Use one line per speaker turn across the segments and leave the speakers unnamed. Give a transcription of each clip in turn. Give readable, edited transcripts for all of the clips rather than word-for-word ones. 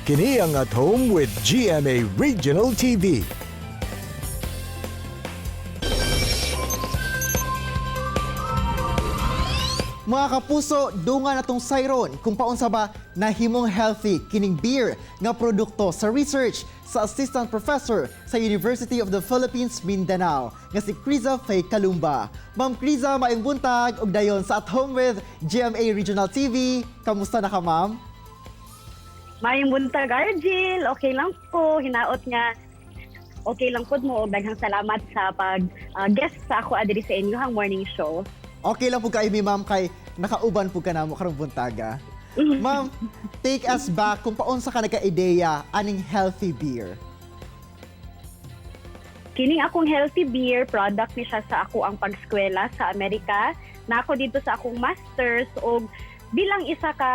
Kini ang At Home with GMA Regional TV.
Mga kapuso, dunga na tong sayron kung paunsa ba nahimong healthy kining beer nga produkto sa research sa Assistant Professor sa University of the Philippines, Mindanao nga si Criza Faye Calumba. Ma'am Criza, maayong buntag ug dayon sa At Home with GMA Regional TV. Kamusta na ka, ma'am?
Maayong buntag, Argel. Okay lang po. Hinaot nga. Okay lang po mo. Daghang salamat sa pag-guest sa ako adiri sa inyong morning show.
Okay lang po kayo, ma'am, kay nakauban po ka na mo karong buntaga. Ma'am, take us back kung paunsa ka nagka-ideya aning healthy beer.
Kining akong healthy beer, product ni siya sa ako ang pagskwela sa Amerika. Na ako dito sa akong masters o bilang isa ka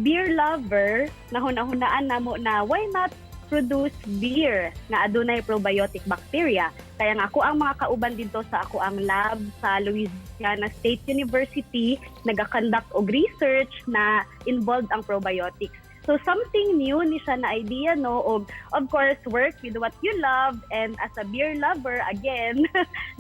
beer lover, nahuna-hunaan na mo na why not produce beer na adunay probiotic bacteria. Kaya nga ako ang mga kauban dito sa ako ang lab sa Louisiana State University nagakonduct og research na involved ang probiotics. So something new ni siya na idea, no? Og of course work with what you love, and as a beer lover again,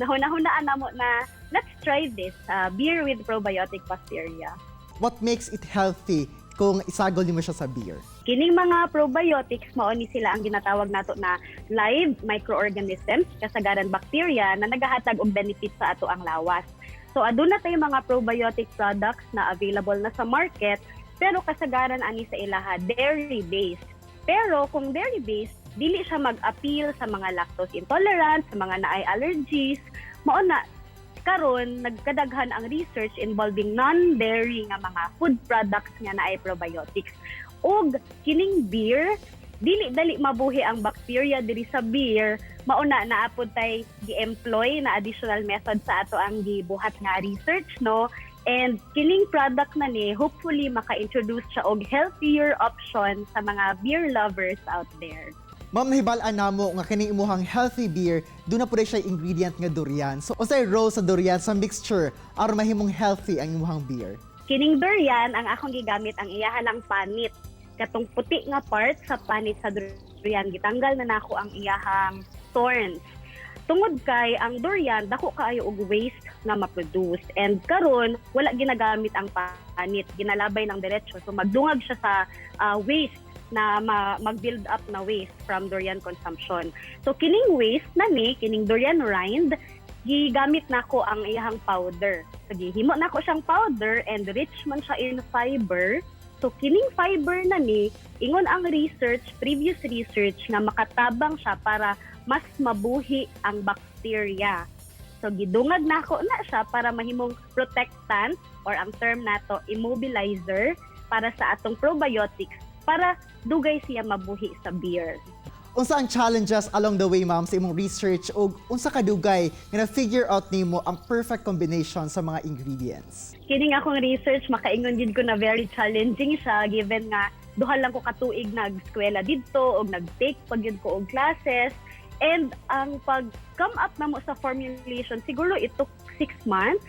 nahuna-hunaan na mo na let's try this beer with probiotic bacteria.
What makes it healthy kung isagol nimo siya sa beer?
Kining mga probiotics, mao ni sila ang ginatawag nato na live microorganisms, kasagaran bacteria na nagahatag og benefit sa ato ang lawas. So aduna tay mga probiotic products na available na sa market, pero kasagaran ani sa ilaha dairy-based. Pero kung dairy-based, dili siya mag-appeal sa mga lactose intolerant, sa mga naay allergies. Mao na karon nagkadaghan ang research involving non-dairy nga mga food products nga naay probiotics. Og kining beer, dili dali mabuhi ang bacteria diri sa beer, mauna naapod tay gi-employ na additional method sa ato ang gibuhat nga research, no? And kining product na ni hopefully maka-introduce siya og healthier option sa mga beer lovers out there.
Ma'am, nahibal-an namo nga kining imuhang healthy beer, doon na po siya ingredient nga durian. So, unsay role sa durian sa mixture aron mahimong healthy ang imuhang beer?
Kining durian, ang akong gigamit ang iyahalang panit. Katong puti nga part sa panit sa durian, gitanggal na nako ang iyahang thorns. Tungod kay ang durian, dako kaayo og waste nga ma-produce. And karon wala ginagamit ang panit, ginalabay ng diretso. So magdungag siya sa waste na mag-build up na waste from durian consumption. So kining waste na ni, kining durian rind, gigamit nako ang iyahang powder. So gihimo nako siyang powder and rich man siya in fiber. So kining fiber na ni, ingon ang research, previous research nga makatabang siya para mas mabuhi ang bacteria. So gidungag nako na siya para mahimong protectant or ang term nato immobilizer para sa atong probiotics para dugay siya mabuhi sa beer.
Unsa ang challenges along the way, ma'am, sa imong research o unsa ka dugay nga na-figure out nimo ang perfect combination sa mga ingredients?
Kining akong research, makaingon din ko na very challenging siya given nga duha lang ko katuig nag-eskwela didto o nag-take pag yun ko og classes. And ang pag-come up na mo sa formulation, siguro it took 6 months.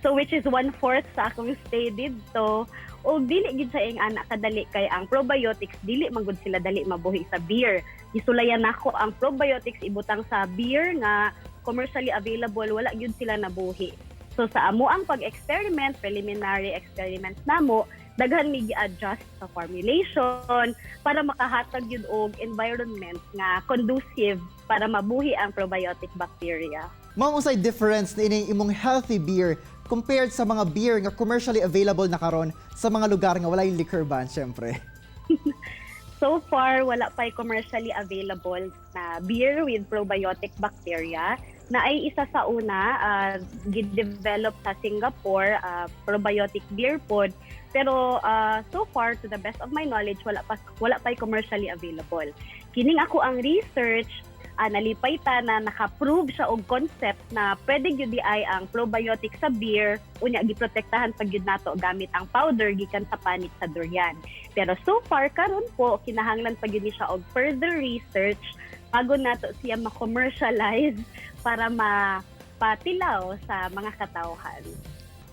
So which is 1/4 sa akong stay didto. O dili gid sa ing anak kadali kay ang probiotics dili man gud sila dali mabuhi sa beer. Isulayan nako ang probiotics ibutang sa beer nga commercially available, wala gyud sila nabuhi. So sa amo ang pag-experiment, preliminary experiments namo, daghan mi gi-adjust sa formulation para makahatag yun og environment nga conducive para mabuhi ang probiotic bacteria.
Ma'am, unsay difference na ining imong healthy beer compared sa mga beer nga commercially available na karon sa mga lugar nga wala yung liquor ban, syempre?
So far, wala pa'y commercially available na beer with probiotic bacteria na ay isa sa una, gidevelop sa Singapore, probiotic beer pod. Pero so far, to the best of my knowledge, wala pa'y commercially available. Kining ako ang research, nalipay ta na naka-prove siya og concept na pwede gyud di ay ang probiotic sa beer unya giprotektahan pag gyud nato gamit ang powder gikan sa panit sa durian. Pero so far karon po kinahanglan pa gyud ni siya og further research bago nato siya ma-commercialize para mapatilaw sa mga katawhan.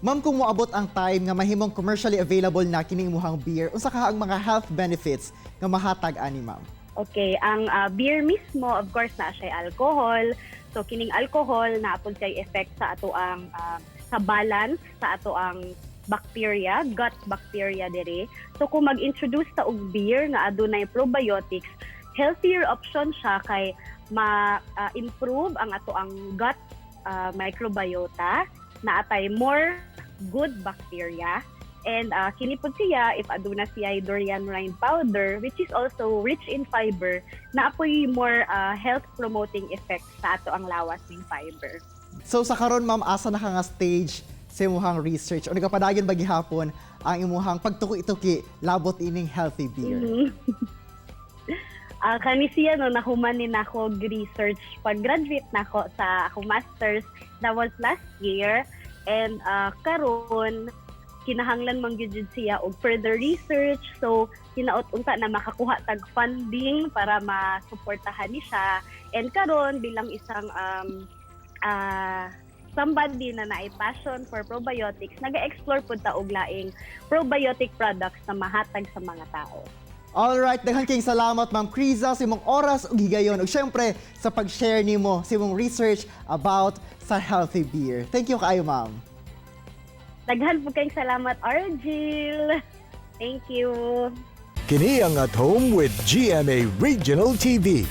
Ma'am, kung moabot ang time nga mahimong commercially available na kining imuhang beer, unsa ka ang mga health benefits nga mahatag ani ma'am?
Okay, ang beer mismo, of course, na siya alcohol. So, kining alcohol, naapod siya effect sa ato ang sa balance, sa ato ang bacteria, gut bacteria diri. So, kung mag-introduce ta og beer nga adunay probiotics, healthier option siya kay ma-improve ang ato ang gut microbiota na atay more good bacteria. And kini pod siya if aduna siya durian rind powder, which is also rich in fiber, na apoy more health promoting effects sa ato ang lawas ng fiber.
So sa karon ma'am, asa na ka nga stage sa imuhang research o nagapadayon ba gihapon ang imuhang pagtuki-tuki labot ining healthy beer?
Kani siya no, nahumanin ako research pag-graduate nako sa ako masters, that was last year. And karon kinahanglan man gyud siya og further research, so hinaot unta na makakuha tag funding para masuportahan ni siya. And karon bilang isang somebody na naay passion for probiotics, naga-explore pud ta og laing probiotic products na mahatag sa mga tao.
Alright, daghan kayong salamat Ma'am Criza sa imong oras ug higayon ug syempre sa pag-share nimo sa imong research about sa healthy beer. Thank you kaayo ma'am.
Daghan po kayong salamat, Argil. Thank you.
Kini ang At Home with GMA Regional TV.